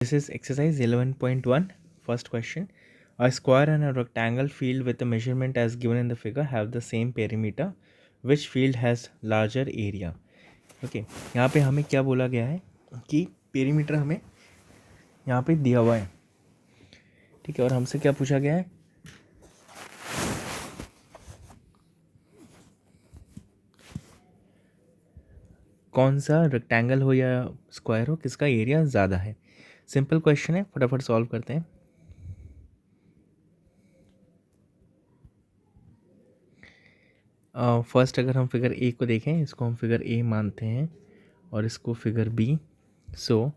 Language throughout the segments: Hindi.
This is exercise 11.1. First question. A square and a rectangle field with the measurement as given in the figure have the same perimeter. Which field has larger area? Okay. यहाँ पे हमें क्या बोला गया है कि पेरीमीटर हमें यहाँ पे दिया हुआ है, ठीक है, और हमसे क्या पूछा गया है, कौन सा रेक्टेंगल हो या स्क्वायर हो, किसका एरिया ज़्यादा है. सिंपल क्वेश्चन है, फटाफट सॉल्व करते हैं. फर्स्ट अगर हम फिगर ए को देखें, इसको हम फिगर ए मानते हैं और इसको figure B. So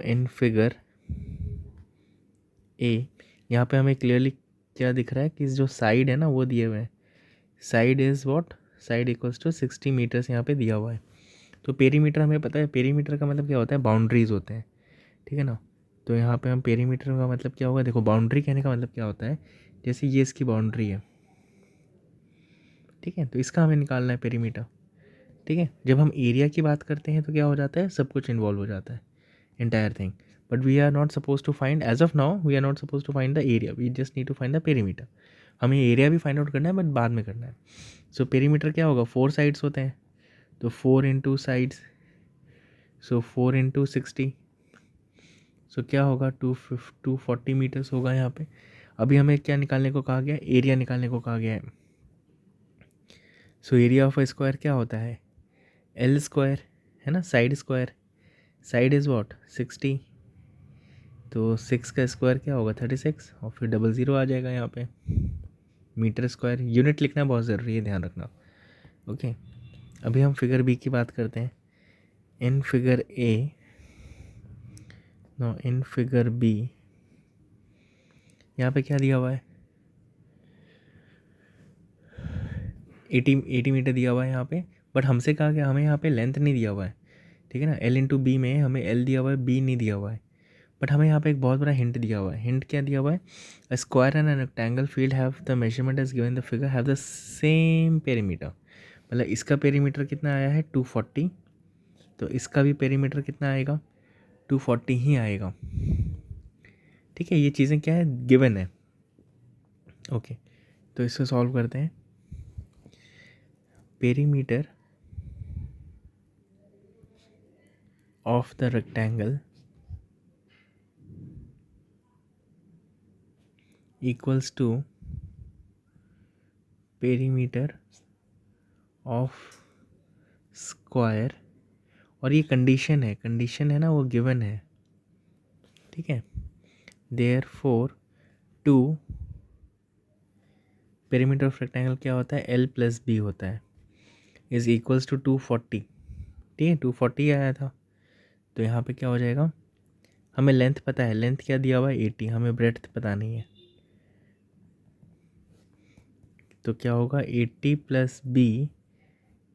in figure A यहाँ पे हमें क्लियरली क्या दिख रहा है कि जो साइड है ना वो दिए हुए हैं. Side is what, side equals to 60 metres यहाँ पे दिया हुआ है. तो पेरीमीटर हमें पता है, पेरीमीटर का मतलब क्या होता है, बाउंड्रीज होते हैं, ठीक है ना. तो यहाँ पे हम पेरीमीटर का मतलब क्या होगा, देखो बाउंड्री कहने का मतलब क्या होता है, जैसे ये इसकी बाउंड्री है, ठीक है, तो इसका हमें निकालना है पेरीमीटर, ठीक है. जब हम एरिया की बात करते हैं तो क्या हो जाता है, सब कुछ इन्वॉल्व हो जाता है, entire thing. But we are not supposed to find, as of now we are not supposed to find the area, we just need to find the perimeter. हमें एरिया भी फाइंड आउट करना है बट बाद में करना है. सो पेरीमीटर क्या होगा, 4 साइड्स होते हैं, तो 4 इंटू साइड्स, सो 4 इंटू 60, सो क्या होगा 240 मीटर्स होगा यहाँ पे. अभी हमें क्या निकालने को कहा गया है, एरिया निकालने को कहा गया है. So area of a square क्या होता है, एल स्क्वायर, है ना, side square, side is what 60, तो 6 का स्क्वायर क्या होगा 36, और फिर डबल ज़ीरो आ जाएगा यहाँ पे. मीटर स्क्वायर, यूनिट लिखना बहुत ज़रूरी है, ध्यान रखना. ओके. अभी हम फिगर बी की बात करते हैं. In figure A, no in figure B, यहाँ पे क्या दिया हुआ है, 80 मीटर दिया हुआ है यहाँ पे. बट हमसे कहा गया, हमें यहाँ पे लेंथ नहीं दिया हुआ है, ठीक है ना. एल इंटू बी में हमें एल दिया हुआ है, बी नहीं दिया हुआ है. बट हमें यहाँ पे एक बहुत बड़ा हिंट दिया हुआ है. हिंट क्या दिया हुआ है, a square and rectangle field have the measurement as given the figure have the same perimeter. मतलब इसका पेरीमीटर कितना आया है 240, तो इसका भी पेरीमीटर कितना आएगा 240 ही आएगा, ठीक है. ये चीज़ें क्या है, गिवन है. ओके. तो इसको सॉल्व करते हैं. Perimeter of the rectangle equals to perimeter of square, और ये कंडीशन है ना, वो गिवन है, ठीक है. Therefore two perimeter of rectangle क्या होता है, एल प्लस बी होता है, इज़ इक्वल्स टू 240, ठीक है. 240 आया था, तो यहाँ पे क्या हो जाएगा, हमें लेंथ पता है, लेंथ क्या दिया हुआ है 80, हमें ब्रेड्थ पता नहीं है, तो क्या होगा 80 plus B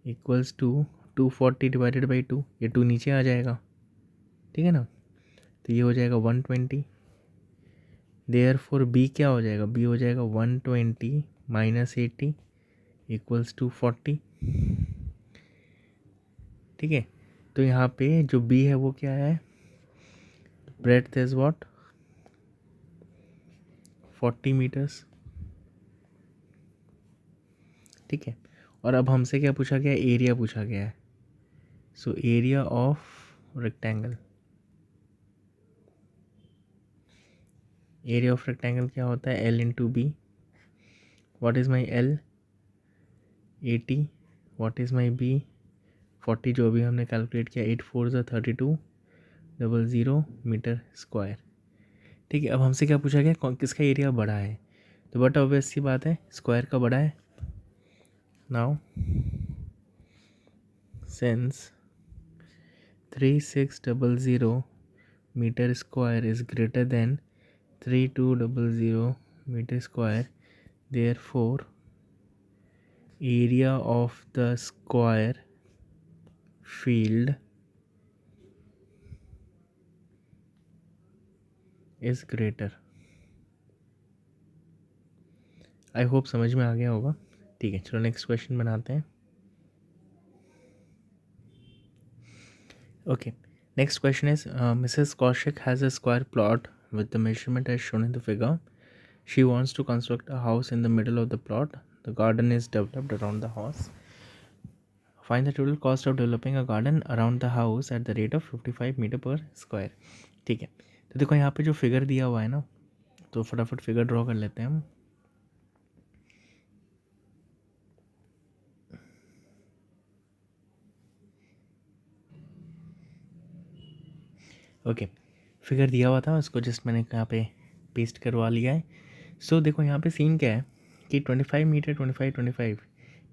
equals to 240 divided by 2, ये 2 नीचे आ जाएगा, ठीक है ना. तो ये हो जाएगा 120. देयरफॉर बी क्या हो जाएगा, बी हो जाएगा 120 माइनस 80 इक्वल्स टू 40, ठीक है. तो यहाँ पे जो बी है वो क्या है, ब्रेड्थ इज व्हाट 40 मीटर्स, ठीक है. और अब हमसे क्या पूछा गया है, एरिया पूछा गया है. So area of rectangle, area of rectangle क्या होता है, L into B. What is my L 80, what is my B 40, जो भी हमने कैलकुलेट किया, 8 4 32 00 मीटर स्क्वायर, ठीक है. अब हमसे क्या पूछा गया, कौन किसका एरिया बड़ा है, तो बट ऑब्वियस सी बात है स्क्वायर का बड़ा है. Now since 3600 metre square is greater than 3200 metre square, therefore area of the square field is greater. I hope समझ में आ गया होगा, ठीक है. चलो नेक्स्ट क्वेश्चन बनाते हैं. Okay. Next question is Mrs. Kaushik has a square plot with the measurement as shown in the figure. She wants to construct a house in the middle of the plot. The garden is developed around the house. Find the total cost of developing a garden around the house at the rate of 55 metre पर स्क्वायर. ठीक है, तो देखो यहाँ पे जो फिगर दिया हुआ है ना, तो फटाफट फिगर ड्रॉ कर लेते हैं हम. ओके, फिगर दिया हुआ था, उसको जस्ट मैंने यहाँ पे पेस्ट करवा लिया है. सो देखो यहाँ पे सीन क्या है कि 25 मीटर 25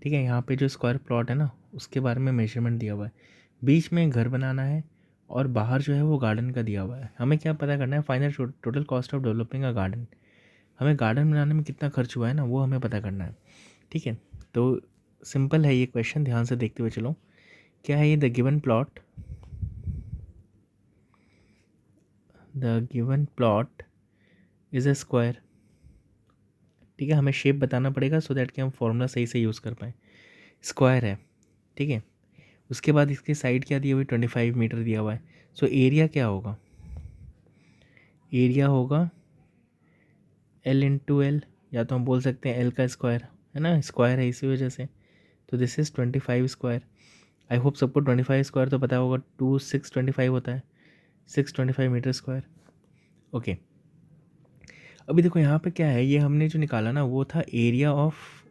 ठीक है. यहाँ पे जो स्क्वायर प्लॉट है ना, उसके बारे में मेजरमेंट दिया हुआ है. बीच में घर बनाना है और बाहर जो है वो गार्डन का दिया हुआ है. हमें क्या पता करना है, final total cost of developing a garden. हमें गार्डन बनाने में कितना खर्च हुआ है ना, वो हमें पता करना है. ठीक है, तो सिंपल है ये क्वेश्चन, ध्यान से देखते हुए चलो. क्या है ये? The given plot is a square. ठीक है, हमें शेप बताना पड़ेगा सो दैट कि हम फॉर्मूला सही से यूज़ कर पाएँ. स्क्वायर है, ठीक है. उसके बाद इसकी साइड क्या दी हुई? 25 मीटर दिया हुआ है. सो एरिया क्या होगा? एरिया होगा L इंटू एल, या तो हम बोल सकते हैं L का स्क्वायर, है ना, स्क्वायर है इसी वजह से. तो this is 25 square. I hope सबको 25 स्क्वायर तो पता होगा. 625 होता है, 625 मीटर स्क्वायर. ओके, अभी देखो यहाँ पे क्या है, ये हमने जो निकाला ना वो था एरिया ऑफ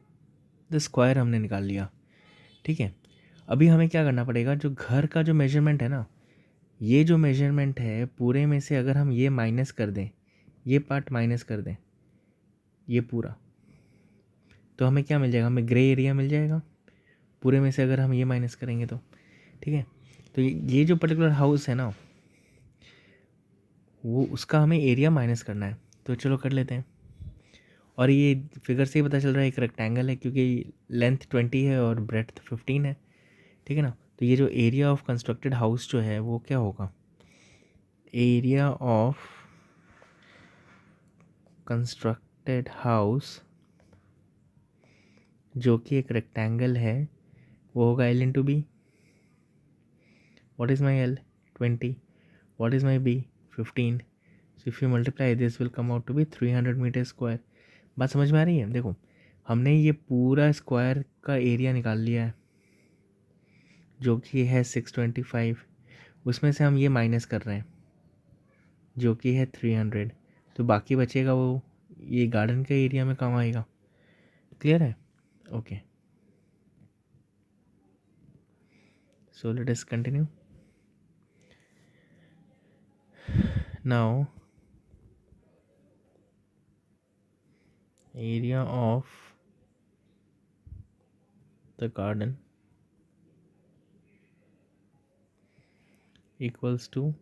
द स्क्वायर, हमने निकाल लिया. ठीक है, अभी हमें क्या करना पड़ेगा, जो घर का जो मेजरमेंट है ना, ये जो मेजरमेंट है पूरे में से अगर हम ये माइनस कर दें, ये पार्ट माइनस कर दें, ये पूरा, तो हमें क्या मिल जाएगा? हमें ग्रे एरिया मिल जाएगा पूरे में से अगर हम ये माइनस करेंगे तो. ठीक है, तो ये जो पर्टिकुलर हाउस है ना, वो उसका हमें एरिया माइनस करना है. तो चलो कर लेते हैं. और ये फिगर से ही पता चल रहा है एक रेक्टेंगल है, क्योंकि लेंथ 20 है और ब्रेड्थ 15 है. ठीक है ना, तो ये जो एरिया ऑफ कंस्ट्रक्टेड हाउस जो है वो क्या होगा? एरिया ऑफ कंस्ट्रक्टेड हाउस जो कि एक रेक्टेंगल है, वो होगा L into B. What is my L? 20. What is my B? 15. So if you multiply this will come out to be 300 metre square. बात समझ में आ रही है? देखो, हमने ये पूरा स्क्वायर का एरिया निकाल लिया है जो कि है 625. उसमें से हम ये माइनस कर रहे हैं जो कि है 300. तो बाकी बचेगा वो ये गार्डन के एरिया में काम आएगा. क्लियर है? Okay, so let us continue. Now area of the garden equals to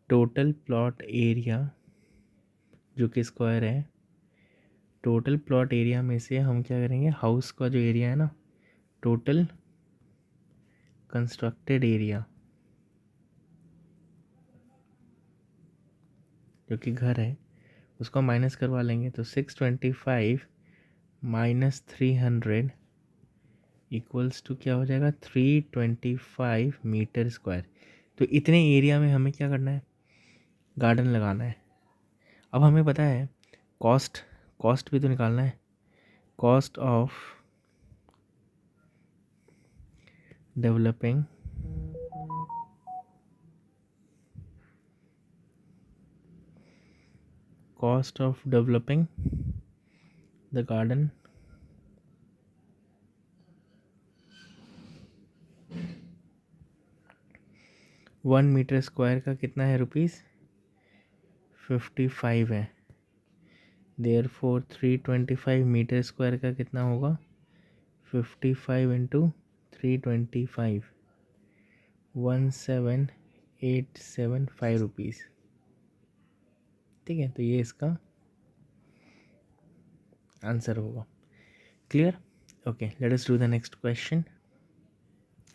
total plot area जो कि स्क्वायर है. टोटल प्लॉट एरिया में से हम क्या करेंगे, हाउस का जो एरिया है ना, टोटल कंस्ट्रक्टेड एरिया जो कि घर है, उसको माइनस करवा लेंगे. तो 625 माइनस 300 इक्वल्स टू क्या हो जाएगा? 325 मीटर स्क्वायर. तो इतने एरिया में हमें क्या करना है? गार्डन लगाना है. अब हमें पता है कॉस्ट भी तो निकालना है. Cost of developing the garden 1 metre square का कितना है रुपीज़? 55 है. देयरफॉर 325 मीटर स्क्वायर का कितना होगा? 55 इंटू 325, 17,875 रुपीज़. ठीक है, तो ये इसका आंसर होगा. Clear? Okay, let us do the next question.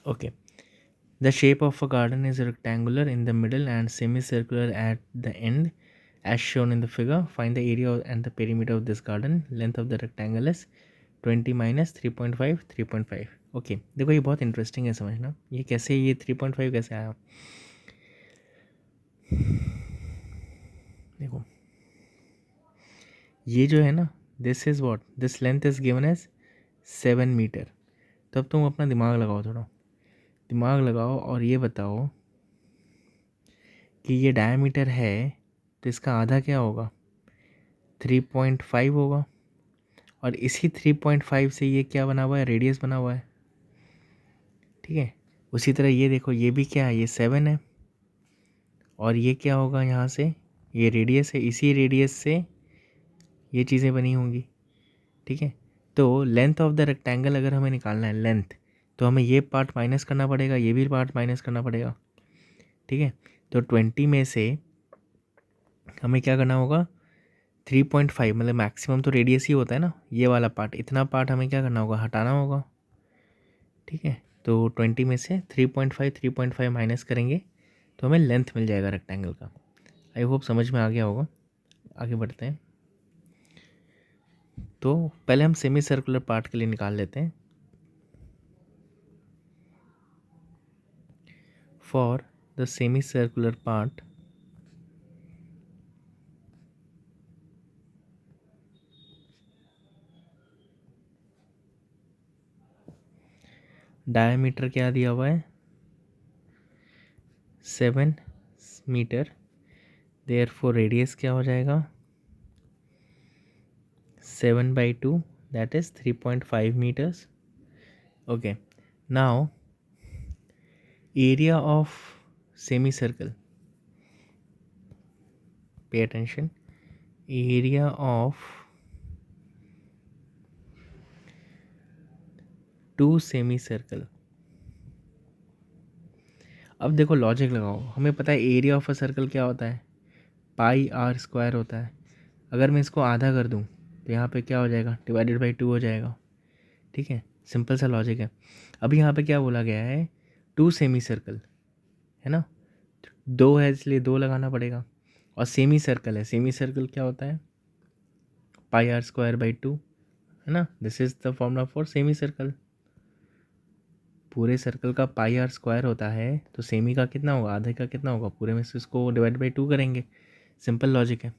Okay, the shape of a garden is rectangular in the middle and semicircular at the end as shown in the figure. Find the area and the perimeter of this garden. Length of the rectangle is 20 minus 3.5 3.5. Okay, देखो ये बहुत इंटरेस्टिंग है समझना. ये कैसे, ये 3.5 कैसे आया? देखो ये जो है ना, this is what, this length is given as 7 metre. तब तुम अपना दिमाग लगाओ, थोड़ा दिमाग लगाओ और ये बताओ कि ये डायमीटर है तो इसका आधा क्या होगा, 3.5 होगा। और इसी 3.5 से ये क्या बना हुआ है, रेडियस बना हुआ है, ठीक है। उसी तरह ये देखो, ये भी क्या है, ये 7 है। और ये क्या होगा, यहाँ से ये रेडियस है, इसी रेडियस से ये चीज़ें बनी होंगी, ठीक है। तो लेंथ ऑफ द रेक्टेंगल अगर हमें निकालना है लेंथ, तो हमें ये पार्ट माइनस करना पड़ेगा, ये भी पार्ट माइनस करना पड़ेगा, ठीक है। तो 20 में से हमें क्या करना होगा, 3.5, मतलब मैक्सिमम तो रेडियस ही होता है ना, ये वाला पार्ट, इतना पार्ट हमें क्या करना होगा, हटाना होगा, ठीक है। तो 20 में से 3.5 माइनस करेंगे तो हमें लेंथ मिल जाएगा रेक्टेंगल का। आई होप समझ में आ गया होगा। आगे बढ़ते हैं। तो पहले हम सेमी सर्कुलर पार्ट के लिए निकाल लेते हैं। For the semi circular part, diameter क्या दिया हुआ है, 7 मीटर। देयरफॉर रेडियस क्या हो जाएगा, 7/2, that is 3.5 meters. Okay, now area of semicircle, pay attention, area of two semicircle। अब देखो लॉजिक लगाओ, हमें पता है एरिया ऑफ अ सर्कल क्या होता है, पाई आर स्क्वायर होता है। अगर मैं इसको आधा कर दूं तो यहाँ पे क्या हो जाएगा, डिवाइडेड बाई 2 हो जाएगा, ठीक है। सिंपल सा लॉजिक है। अभी यहाँ पे क्या बोला गया है, 2 सेमी सर्कल है ना, 2 है इसलिए 2 लगाना पड़ेगा। और सेमी सर्कल है, सेमी सर्कल क्या होता है, पाई आर स्क्वायर बाई 2, है ना। This is the formula for semi circle. पूरे सर्कल का पाई आर स्क्वायर होता है तो सेमी का कितना होगा, आधे का कितना होगा, पूरे में से इसको डिवाइड बाई 2 करेंगे। सिंपल लॉजिक है।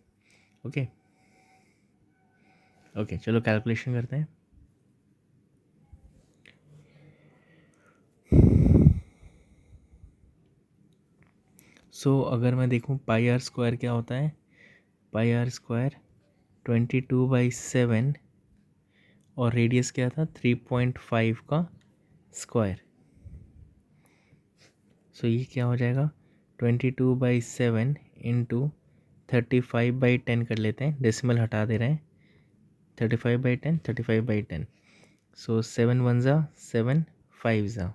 ओके ओके, चलो कैलकुलेशन करते हैं। अगर मैं देखूं पाई आर स्क्वायर क्या होता है, पाई आर स्क्वायर 22/7 और रेडियस क्या था 3.5 का स्क्वायर। ये क्या हो जाएगा, 22/7 इंटू 35/10 कर लेते हैं, डेसिमल हटा दे रहे हैं, 35/10, 35/10। 7 1 5।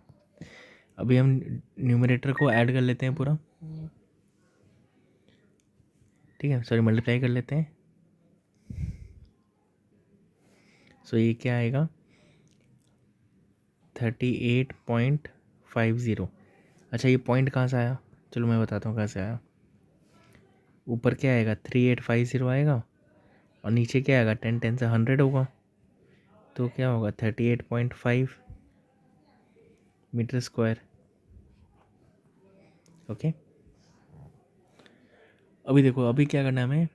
अभी हम न्यूमरेटर को ऐड कर लेते हैं पूरा, ठीक है, सॉरी मल्टीप्लाई कर लेते हैं। ये क्या आएगा, 38.50। अच्छा ये पॉइंट कहाँ से आया, चलो मैं बताता हूँ कहाँ से आया। ऊपर क्या आएगा, 3850 आएगा, और नीचे क्या आएगा, 10 10 से 100 होगा, तो क्या होगा 38.5 मीटर स्क्वायर। ओके, अभी देखो, अभी क्या करना है हमें,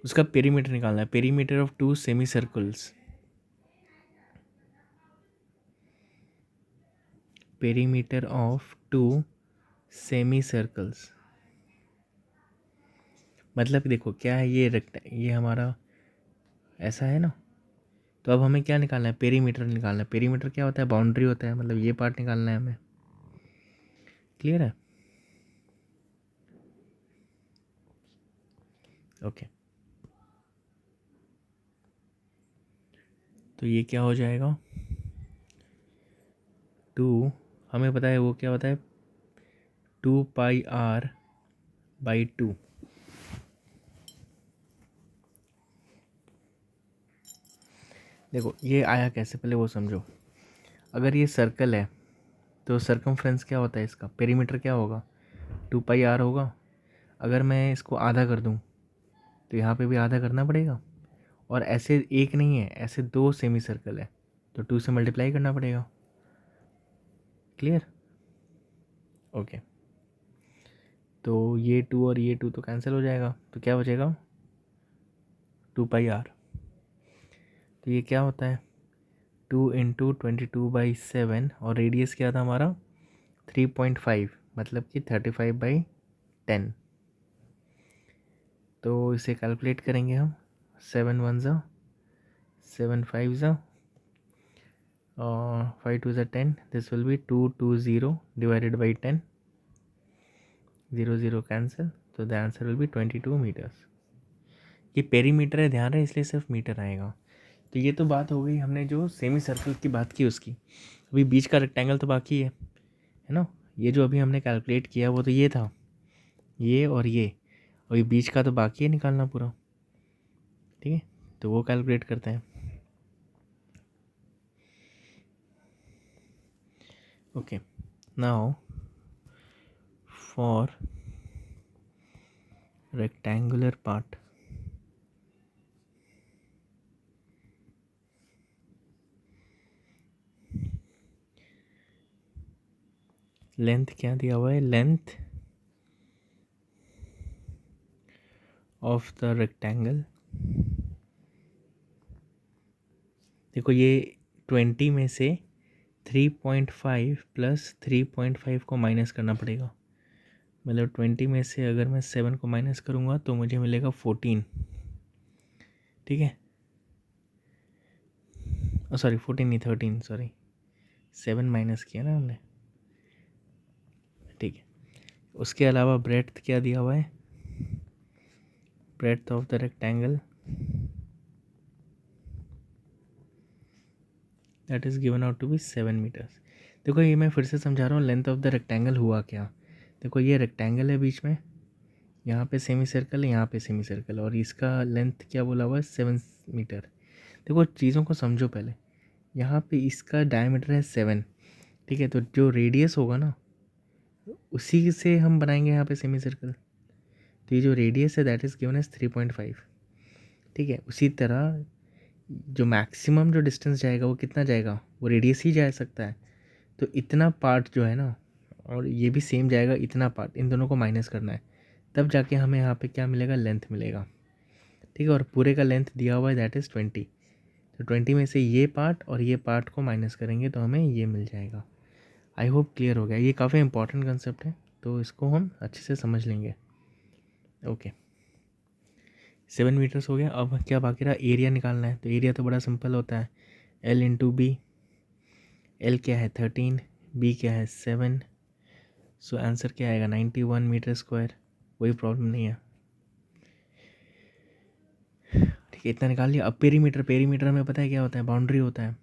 उसका पेरीमीटर निकालना है, perimeter of 2 semi circles, perimeter of 2 semi circles. मतलब देखो क्या है, ये हमारा ऐसा है ना, तो अब हमें क्या निकालना है, पेरीमीटर निकालना है। पेरीमीटर क्या होता है, बाउंड्री होता है, मतलब ये पार्ट निकालना है हमें। क्लियर है, ओके। तो ये क्या हो जाएगा, 2, हमें पता है वो क्या होता है, 2πr/2। देखो ये आया कैसे, पहले वो समझो। अगर ये सर्कल है तो सर्कमफ्रेंस क्या होता है इसका, पेरीमीटर क्या होगा, 2πr होगा। अगर मैं इसको आधा कर दूं तो यहाँ पे भी आधा करना पड़ेगा, और ऐसे एक नहीं है, ऐसे 2 सेमी सर्कल है तो 2 से मल्टीप्लाई करना पड़ेगा। Clear, okay. तो ये 2 और ये 2 तो कैंसिल हो जाएगा, तो क्या बचेगा 2πr। तो ये क्या होता है 2 इंटू 22/7 और रेडियस क्या था हमारा 3.5 मतलब कि 35/10। तो इसे कैलकुलेट करेंगे हम 7 1 ज़ा 7 5 ज़ा और 5 2 ज़ा 10, this will be 220 divided by 10, 0 0 cancel, तो the answer will be 22 metres. ये पेरीमीटर है, ध्यान रहे, इसलिए सिर्फ मीटर आएगा। तो ये तो बात हो गई हमने जो सेमी सर्कल की बात की उसकी। अभी बीच का रेक्टेंगल तो बाकी है ना। ये जो अभी हमने कैलकुलेट किया वो तो ये था, ये और ये, अभी बीच का तो बाकी है निकालना पूरा। ठीक है, तो वो कैलकुलेट करते हैं। Okay, now for rectangular part, length क्या दिया हुआ है, लेंथ ऑफ द रेक्टेंगल। देखो ये 20 में से 3.5 प्लस 3.5 को माइनस करना पड़ेगा। मतलब 20 में से अगर मैं 7 को माइनस करूँगा तो मुझे मिलेगा 14। ठीक है, सॉरी 14 नहीं 13, सॉरी 7 माइनस किया ना हमने। ठीक है, उसके अलावा ब्रेड्थ क्या दिया हुआ है, breadth of the rectangle that is given out to be 7 metres. देखो ये मैं फिर से समझा रहा हूँ, लेंथ ऑफ द रेक्टेंगल हुआ क्या। देखो ये रेक्टेंगल है बीच में, यहाँ पे सेमी सर्कल है, यहाँ पे सेमी सर्कल, और इसका लेंथ क्या बोला हुआ है 7 मीटर। देखो चीज़ों को समझो पहले, यहाँ पे इसका डायमीटर है 7। ठीक है, तो जो रेडियस होगा ना उसी से हम बनाएंगे यहाँ पे सेमी सर्कल। तो ये जो रेडियस है दैट इज़ गिवन एज 3.5। ठीक है, उसी तरह जो मैक्सिमम जो डिस्टेंस जाएगा वो कितना जाएगा, वो रेडियस ही जा सकता है। तो इतना पार्ट जो है ना, और ये भी सेम जाएगा, इतना पार्ट, इन दोनों को माइनस करना है, तब जाके हमें यहाँ पे क्या मिलेगा, लेंथ मिलेगा। ठीक है, और पूरे का लेंथ दिया हुआ है दैट इज़ 20। तो 20 में से ये पार्ट और ये पार्ट को माइनस करेंगे तो हमें ये मिल जाएगा। आई होप क्लियर हो गया, ये काफ़ी इंपॉर्टेंट कंसेप्ट है, तो इसको हम अच्छे से समझ लेंगे। ओके, 7 मीटर्स हो गया। अब क्या बाकी रहा, एरिया निकालना है। तो एरिया तो बड़ा सिंपल होता है, L इंटू बी। L क्या है 13, B क्या है 7, सो आंसर क्या आएगा 91 मीटर स्क्वायर। कोई प्रॉब्लम नहीं है। ठीक है, इतना निकाल लिया। अब पेरीमीटर, पेरीमीटर में पता है क्या होता है, बाउंड्री होता है।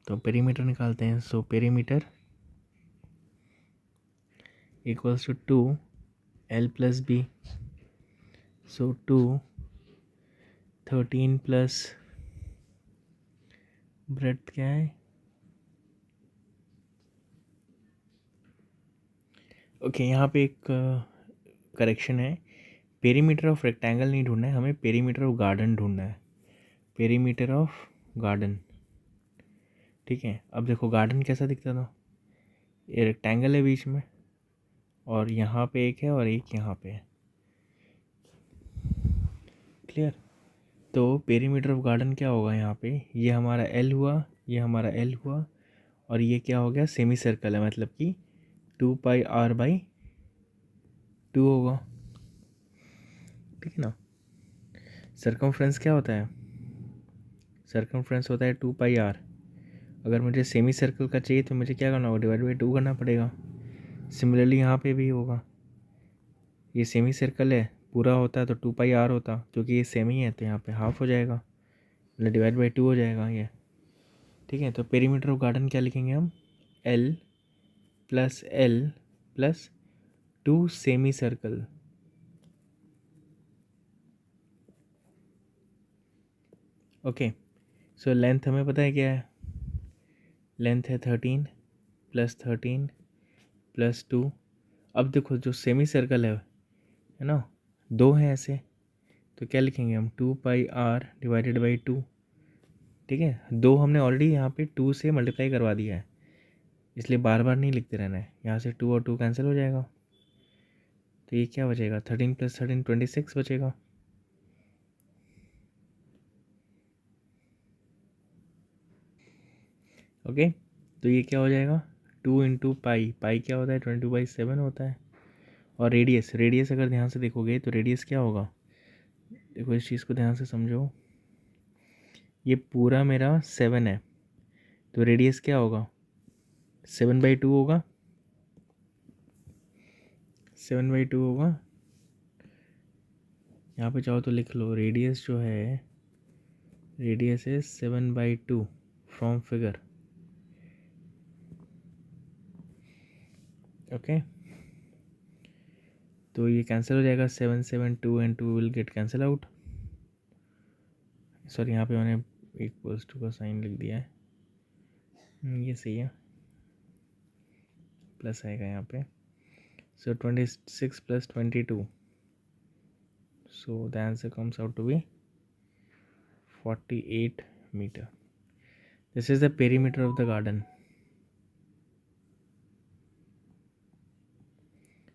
तो पेरीमीटर निकालते हैं। So perimeter equals to 2L plus B. So 2 13 plus breadth क्या है, ओके यहाँ पे एक करेक्शन है, पेरीमीटर ऑफ रेक्टेंगल नहीं ढूंढना है हमें, पेरीमीटर ऑफ गार्डन ढूंढना है, पेरीमीटर ऑफ गार्डन। ठीक है, अब देखो गार्डन कैसा दिखता था, ये रेक्टेंगल है बीच में, और यहाँ पे एक है और एक यहाँ पे है। क्लियर, तो पेरीमीटर ऑफ गार्डन क्या होगा, यहाँ पे ये हमारा L हुआ, ये हमारा L हुआ, और ये क्या हो गया, सेमी सर्कल है, मतलब कि 2πr/2 होगा। ठीक है ना। सर्कमफ्रेंस क्या होता है, सर्कमफ्रेंस होता है 2πr। अगर मुझे सेमी सर्कल का चाहिए तो मुझे क्या करना होगा, डिवाइड बाई 2 करना पड़ेगा। सिमिलरली यहाँ पे भी होगा, ये सेमी सर्कल है, पूरा होता है तो 2πr होता, क्योंकि ये सेमी है तो यहाँ पे हाफ हो जाएगा, मतलब डिवाइड बाई 2 हो जाएगा ये। ठीक है, तो पेरीमीटर ऑफ गार्डन क्या लिखेंगे हम, L plus 2 semi circle. Okay, so length हमें पता है क्या है, लेंथ है 13 प्लस 13 प्लस 2। अब देखो जो सेमी सर्कल है ना, 2 हैं ऐसे, तो क्या लिखेंगे हम, 2πr डिवाइडेड बाई 2। ठीक है, 2 हमने ऑलरेडी यहाँ पे 2 से मल्टीप्लाई करवा दिया है, इसलिए बार बार नहीं लिखते रहना है, यहाँ से 2 और 2 कैंसिल हो जाएगा। तो ये क्या बचेगा, 13 + 13 26 बचेगा। ओके, तो ये क्या हो जाएगा, 2 × पाई, पाई क्या होता है 22/7 होता है। और रेडियस, रेडियस अगर ध्यान से देखोगे तो रेडियस क्या होगा, देखो इस चीज़ को ध्यान से समझो, ये पूरा मेरा 7 है, तो रेडियस क्या होगा 7/2 होगा, 7/2 होगा। यहाँ पे चाहो तो लिख लो, रेडियस जो है, radius is 7/2 from figure. Okay, तो ये कैंसिल हो जाएगा, 7 7 2 and 2 will get cancel out. Sorry, यहाँ पे मैंने =2 का साइन लिख दिया है, ये सही है, प्लस आएगा यहाँ पे। सो 26 + 22, so the answer comes out to be 48 meter. This is the perimeter of the garden.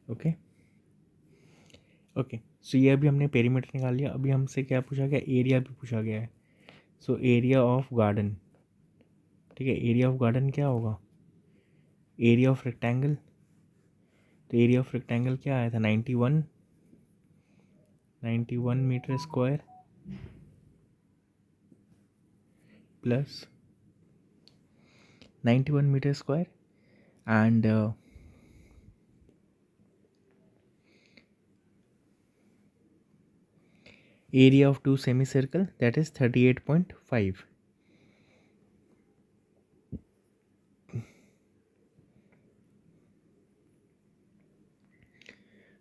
Okay okay, so ये अभी हमने पेरीमीटर निकाल लिया। अभी हमसे क्या पूछा गया, एरिया भी पूछा गया है। सो एरिया ऑफ गार्डन, ठीक है, एरिया ऑफ गार्डन क्या होगा, एरिया ऑफ रेक्टेंगल। तो एरिया ऑफ रेक्टेंगल क्या आया था, 91 metre square plus 91 metre square and area of 2 semicircle, that is 38.5.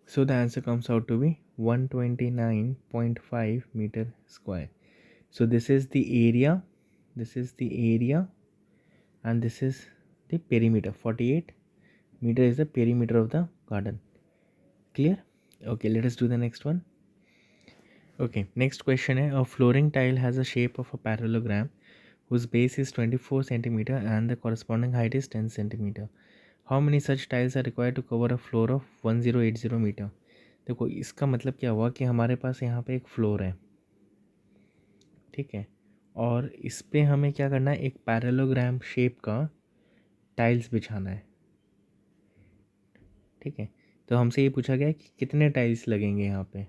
So the answer comes out to be 129.5 meter square. So this is the area, and this is the perimeter. 48 meter is the perimeter of the garden. Clear? Okay, let us do the next one. Okay, next question है, a flooring tile has a shape of a parallelogram whose base is 24 centimeter and the corresponding height is 10 centimeter. How many such tiles are required to cover a floor of 1080 meter? देखो इसका मतलब क्या हुआ कि हमारे पास यहाँ पे एक फ्लोर है, ठीक है, और इस पे हमें क्या करना है, एक पैरेललोग्राम शेप का टाइल्स बिछाना है, ठीक है। तो हमसे ये पूछा गया है कि कितने टाइल्स लगेंगे यहाँ पे,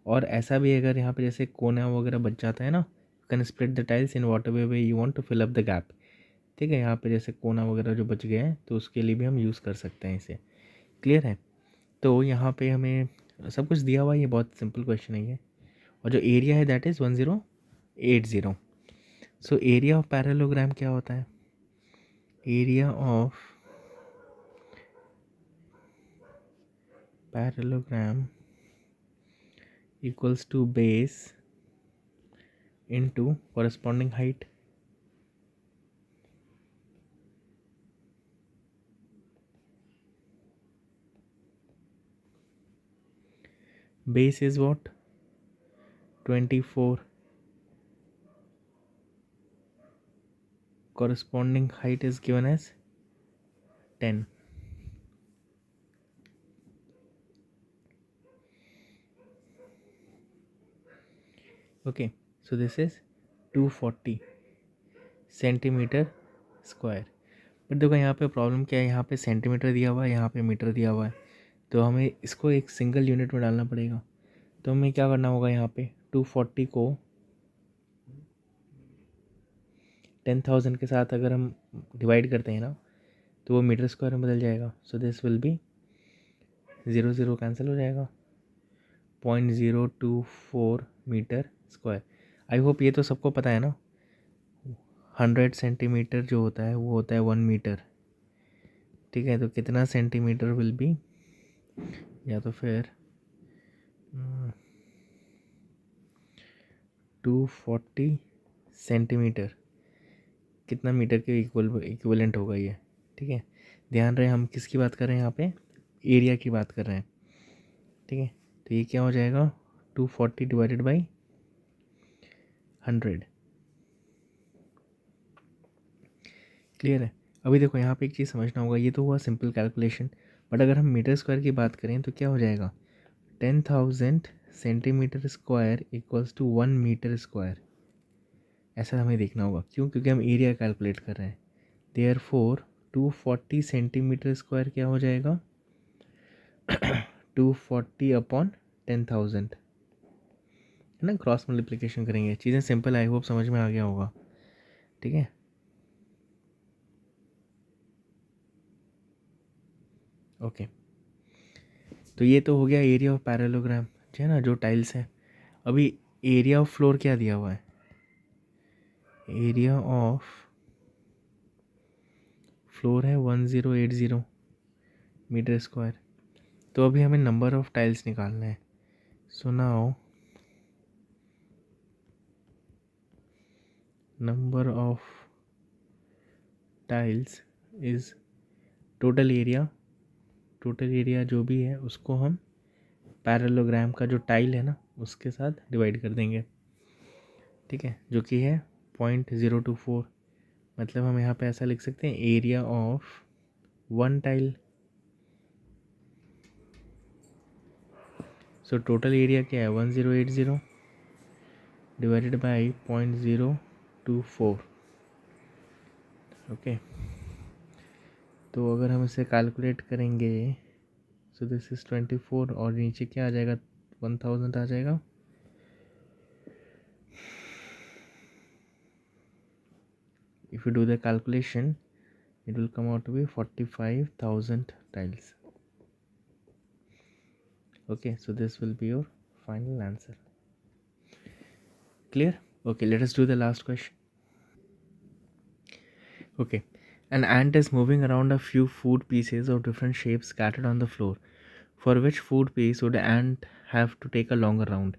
और ऐसा भी अगर यहाँ पे जैसे कोना वगैरह बच जाता है ना, can split the tiles in what way you want to fill up the gap, ठीक है। यहाँ पे जैसे कोना वगैरह जो बच गया है तो उसके लिए भी हम यूज़ कर सकते हैं इसे। क्लियर है? तो यहाँ पे हमें सब कुछ दिया हुआ है, ये बहुत सिंपल क्वेश्चन है ये। और जो एरिया है that is 1080। So area of parallelogram क्या होता है, area of parallelogram equals to base into corresponding height. Base is what, 24, corresponding height is given as 10. Okay, so this is 240 centimetre square. But देखो यहाँ पे प्रॉब्लम क्या है, यहाँ पे सेंटीमीटर दिया हुआ है, यहाँ पे मीटर दिया हुआ है, तो हमें इसको एक सिंगल यूनिट में डालना पड़ेगा। तो हमें क्या करना होगा, यहाँ पे 240 को 10,000 के साथ अगर हम डिवाइड करते हैं ना, तो वो मीटर स्क्वायर में बदल जाएगा। सो दिस विल बी 0 0 कैंसिल हो जाएगा, 0.024 मीटर स्क्वायर। आई होप ये तो सबको पता है ना, 100 सेंटीमीटर जो होता है वो होता है 1 मीटर, ठीक है। तो कितना सेंटीमीटर विल बी, या तो फिर 240 सेंटीमीटर कितना मीटर के इक्वलेंट होगा ये, ठीक है। ध्यान रहे हम किसकी बात कर रहे हैं, यहाँ पे एरिया की बात कर रहे हैं, ठीक है। तो ये क्या हो जाएगा, 240 डिवाइडेड बाई 100। क्लियर है? अभी देखो यहाँ पे एक चीज़ समझना होगा, ये तो हुआ सिंपल कैलकुलेशन, बट अगर हम मीटर स्क्वायर की बात करें तो क्या हो जाएगा, 10,000 centimetre square equals to 1 metre square. ऐसा हमें देखना होगा, क्यों? क्योंकि हम एरिया कैलकुलेट कर रहे हैं। देयरफॉर 240 सेंटीमीटर स्क्वायर क्या हो जाएगा, 240 अपॉन 10,000, है ना। क्रॉस मल्टीप्लिकेशन करेंगे, चीज़ें सिंपल, आई होप समझ में आ गया होगा। ठीक है, ओके। तो ये तो हो गया एरिया ऑफ पैरेललोग्राम, है ना, जो टाइल्स है। अभी एरिया ऑफ फ्लोर क्या दिया हुआ है, एरिया ऑफ फ्लोर है 1080 मीटर स्क्वायर। तो अभी हमें नंबर ऑफ टाइल्स निकालना है। So now number of tiles is total area, total area जो भी है उसको हम पैरेललोग्राम का जो टाइल है ना उसके साथ डिवाइड कर देंगे। ठीक है, जो कि है 0.024। मतलब हम यहाँ पे ऐसा लिख सकते हैं, area of one tile. So total area क्या है, 1080 डिवाइडेड बाई 0.024। ओके, तो अगर हम इसे कैलकुलेट करेंगे, सो दिस इज़ 24 और नीचे क्या आ जाएगा, 1000 आ जाएगा। If you do the calculation, it will come out to be 45,000 tiles. Okay, so this will be your final answer. Clear? Okay, let us do the last question. Okay, an ant is moving around a few food pieces of different shapes scattered on the floor. For which food piece would ant have to take a longer round?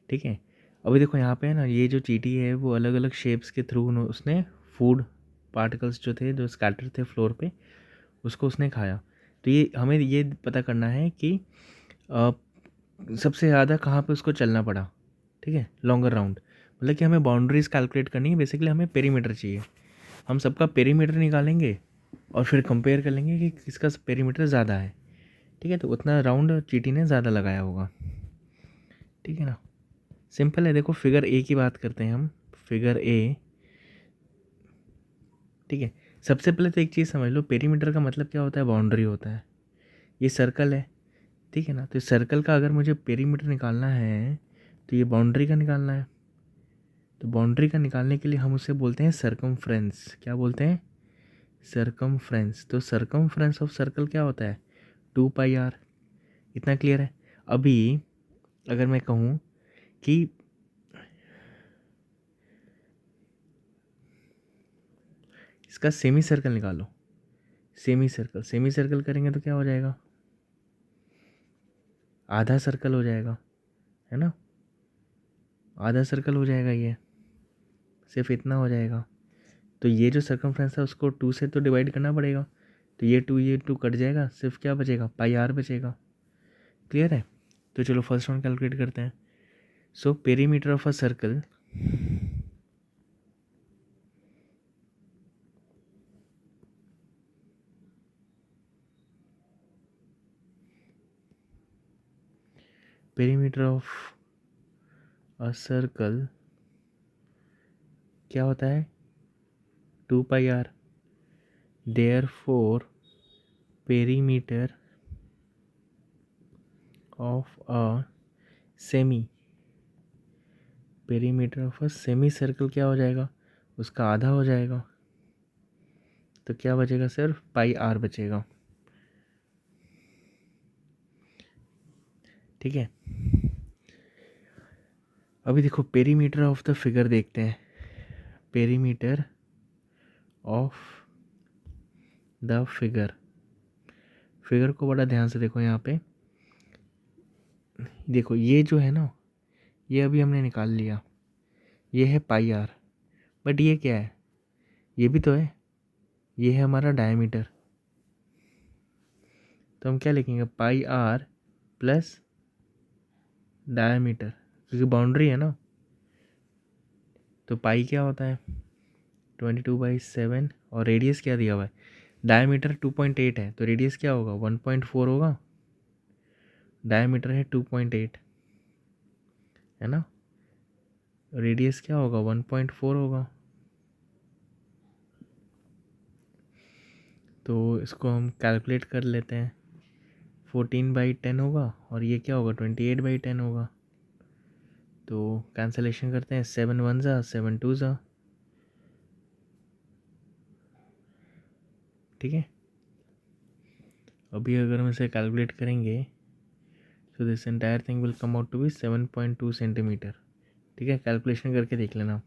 ठीक है, अभी देखो यहाँ पे है ना, ये जो चींटी है वो अलग अलग शेप्स के थ्रू उसने फूड पार्टिकल्स जो थे, जो स्कैटर थे फ्लोर पे, उसको उसने खाया। तो ये हमें ये पता करना है कि सबसे ज़्यादा कहाँ पे उसको चलना पड़ा। ठीक है, लॉन्गर राउंड, मतलब कि हमें बाउंड्रीज कैलकुलेट करनी है। बेसिकली हमें पेरीमीटर चाहिए, हम सबका पेरीमीटर निकालेंगे और फिर कंपेयर कर लेंगे कि किसका पेरीमीटर ज़्यादा है। ठीक है, तो उतना राउंड चींटी ने ज़्यादा लगाया होगा। ठीक है ना, सिंपल है। देखो फिगर ए की बात करते हैं हम, फिगर ए। ठीक है, सबसे पहले तो एक चीज़ समझ लो, पेरीमीटर का मतलब क्या होता है, बाउंड्री होता है। ये सर्कल है, ठीक है ना, तो सर्कल का अगर मुझे पेरीमीटर निकालना है तो ये बाउंड्री का निकालना है। तो बाउंड्री का निकालने के लिए हम उसे बोलते हैं सरकमफ्रेंस। क्या बोलते हैं, सरकमफ्रेंस। तो सरकमफ्रेंस ऑफ सर्कल क्या होता है, 2πr। इतना क्लियर है। अभी अगर मैं कहूँ कि इसका सेमी सर्कल निकालो, सेमी सर्कल, सेमी सर्कल करेंगे तो क्या हो जाएगा, आधा सर्कल हो जाएगा, है ना, आधा सर्कल हो जाएगा, ये सिर्फ इतना हो जाएगा। तो ये जो सर्कमफ्रेंस है उसको 2 से तो डिवाइड करना पड़ेगा। तो ये 2 कट जाएगा, सिर्फ क्या बचेगा, πr बचेगा। क्लियर है। तो चलो फर्स्ट वन कैलकुलेट करते हैं। So perimeter of a circle, perimeter of a circle क्या होता है, 2πr। Therefore perimeter of a semi, perimeter of a semi circle क्या हो जाएगा, उसका आधा हो जाएगा। तो क्या बचेगा, सिर्फ πr बचेगा। ठीक है, अभी देखो पेरीमीटर ऑफ द फिगर देखते हैं, perimeter of the figure, figure को बड़ा ध्यान से देखो। यहाँ पे देखो ये जो है ना, ये अभी हमने निकाल लिया, ये है πr। बट ये क्या है, ये भी तो है, ये है हमारा डायमीटर। तो हम क्या लिखेंगे, πr प्लस डायमीटर, क्योंकि बाउंड्री है ना। तो पाई क्या होता है, 22/7, और रेडियस क्या दिया हुआ है, डायमीटर 2.8 है तो रेडियस क्या होगा 1.4 होगा, डायमीटर है 2.8 है ना, रेडियस क्या होगा 1.4 होगा। तो इसको हम कैलकुलेट कर लेते हैं, 14/10 होगा और ये क्या होगा 28/10 होगा। तो कैंसलेशन करते हैं, 7 1 ज़ा 7 2 ज़ा, ठीक है। अभी अगर हम इसे कैलकुलेट करेंगे तो this entire thing will come out to be 7.2 centimetre, ठीक है। कैलकुलेशन करके देख लेना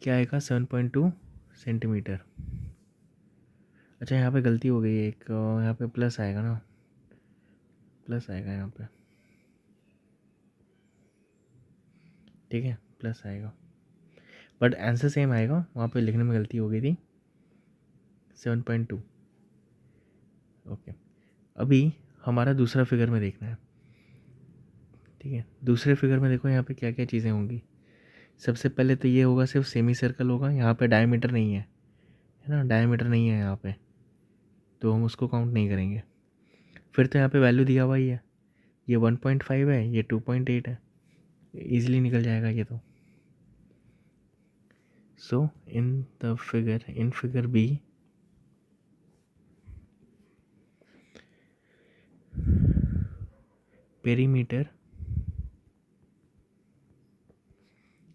क्या आएगा 7.2 सेंटीमीटर। अच्छा यहाँ पे गलती हो गई है एक, यहाँ पे प्लस आएगा ना, प्लस आएगा यहाँ पे, ठीक है, प्लस आएगा बट आंसर सेम आएगा, वहाँ पे लिखने में गलती हो गई थी 7.2। ओके, अभी हमारा दूसरा फिगर में देखना है, ठीक है। दूसरे फिगर में देखो यहाँ पे क्या क्या चीज़ें होंगी। सबसे पहले तो ये होगा सिर्फ सेमी सर्कल होगा, यहाँ पे डायमीटर नहीं है, है ना, डायमीटर नहीं है यहाँ पे, तो हम उसको काउंट नहीं करेंगे। फिर तो यहाँ पे वैल्यू दिया हुआ ही है, ये 1.5 है, ये 2.8 है, ईजिली निकल जाएगा ये तो। So in figure B perimeter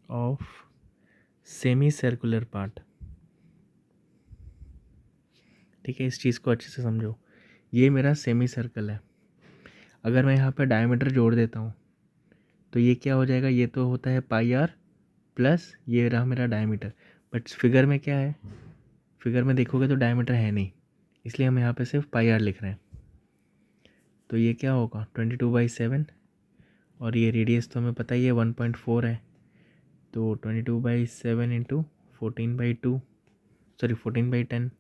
of semi circular part, ठीक है। इस चीज़ को अच्छे से समझो, ये मेरा सेमी सर्कल है, अगर मैं यहाँ पे डायमीटर जोड़ देता हूँ तो ये क्या हो जाएगा, ये तो होता है पाई आर प्लस ये रहा मेरा डायमीटर, बट फिगर में क्या है, फिगर में देखोगे तो डायमीटर है नहीं, इसलिए हम यहाँ पे सिर्फ पाई आर लिख रहे हैं। तो ये क्या होगा 22/7 और ये रेडियस तो हमें पता ही है 1.4 है, तो 22/7 इंटू 14/2 सॉरी 14/10,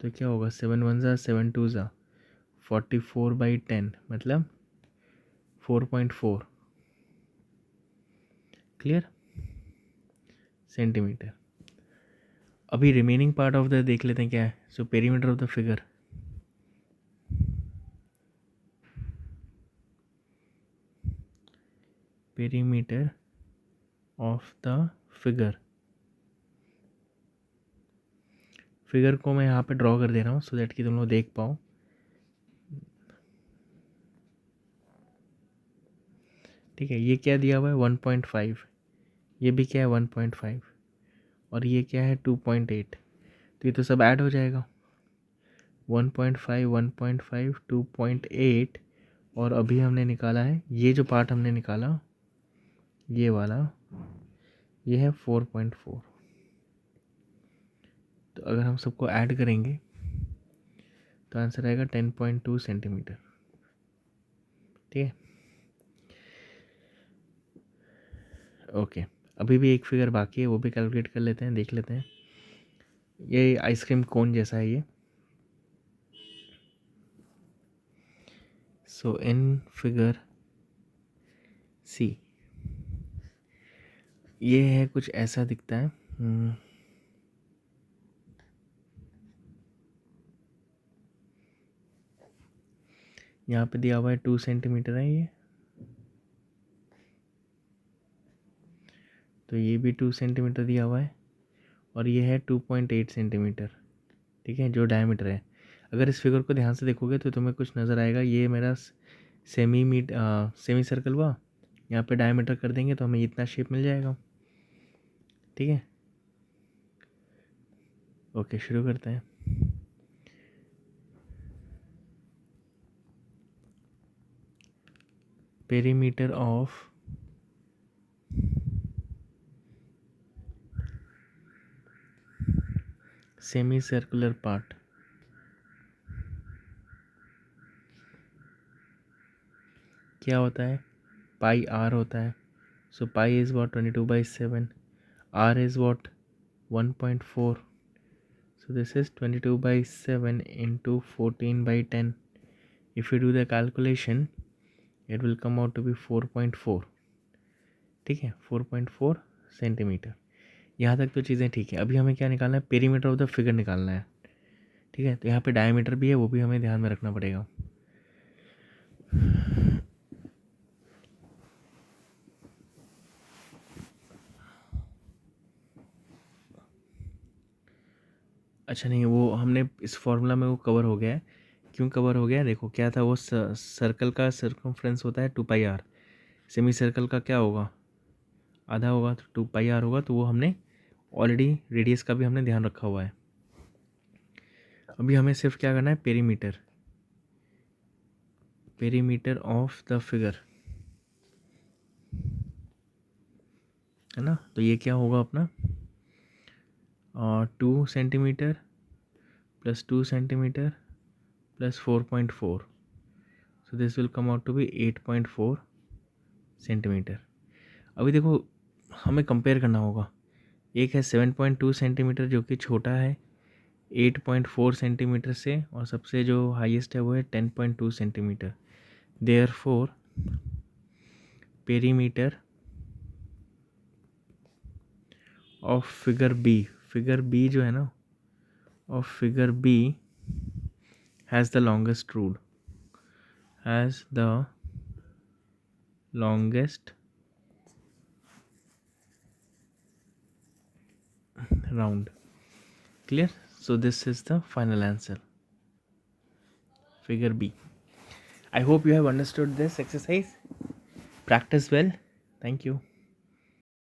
तो क्या होगा 7 1 ज़ा 7 2 ज़ा 44/10 मतलब 4.4, क्लियर, सेंटीमीटर। अभी रिमेनिंग पार्ट ऑफ द देख लेते हैं क्या है। So perimeter of the figure, perimeter of the figure, figure को मैं यहाँ पे ड्रॉ कर दे रहा हूँ सो दैट कि तुम लोग देख पाओ। ठीक है, ये क्या दिया हुआ है 1.5, ये भी क्या है 1.5 और ये क्या है 2.8, तो ये तो सब ऐड हो जाएगा 1.5 1.5 2.8 और अभी हमने निकाला है, ये जो पार्ट हमने निकाला ये वाला, ये है 4.4। तो अगर हम सबको ऐड करेंगे तो आंसर आएगा 10.2 सेंटीमीटर, ठीक है। ओके, अभी भी एक फिगर बाकी है, वो भी कैलकुलेट कर लेते हैं, देख लेते हैं। ये आइसक्रीम कोन जैसा है ये। सो इन फिगर सी ये है कुछ ऐसा दिखता है, यहाँ पे दिया हुआ है 2 सेंटीमीटर है ये, तो ये भी 2 सेंटीमीटर दिया हुआ है और ये है 2.8 सेंटीमीटर, ठीक है, जो डायमीटर है। अगर इस फिगर को ध्यान से देखोगे तो तुम्हें कुछ नज़र आएगा, ये मेरा सेमी सर्कल हुआ, यहाँ पे डायमीटर कर देंगे तो हमें इतना शेप मिल जाएगा, ठीक है। ओके, शुरू करते हैं। Perimeter of semi circular part, क्या होता है, पाई आर होता है। So pi is what 22/7, r is what 1.4, so this is 22/7 into 14/10. If you do the calculation it will come out to be 4.4, ठीक है, 4.4 सेंटीमीटर। यहाँ तक तो चीज़ें ठीक है। अभी हमें क्या निकालना है, पेरीमीटर ऑफ द फिगर निकालना है, ठीक है। तो यहाँ पे डायमीटर भी है, वो भी हमें ध्यान में रखना पड़ेगा। अच्छा नहीं, वो हमने इस फॉर्मूला में वो कवर हो गया है। क्यों कवर हो गया है, देखो क्या था, वो सर्कल का सर्कमफ्रेंस होता है 2πr, सेमी सर्कल का क्या होगा, आधा होगा, तो 2πr होगा। तो वो हमने ऑलरेडी, रेडियस का भी हमने ध्यान रखा हुआ है। अभी हमें सिर्फ क्या करना है, perimeter, perimeter of the figure, है ना। तो ये क्या होगा अपना, 2 centimetre plus 2 centimetre plus 4.4, so this will come out to be 8.4 centimetre. अभी देखो हमें कंपेयर करना होगा, एक है 7.2 सेंटीमीटर जो कि छोटा है 8.4 सेंटीमीटर से, और सबसे जो हाईएस्ट है वो है 10.2 centimetre. Therefore perimeter of figure B, figure B जो है ना, of figure B has the longest route, has the longest round. Clear? So this is the final answer, figure B. I hope you have understood this exercise. Practice well. Thank you.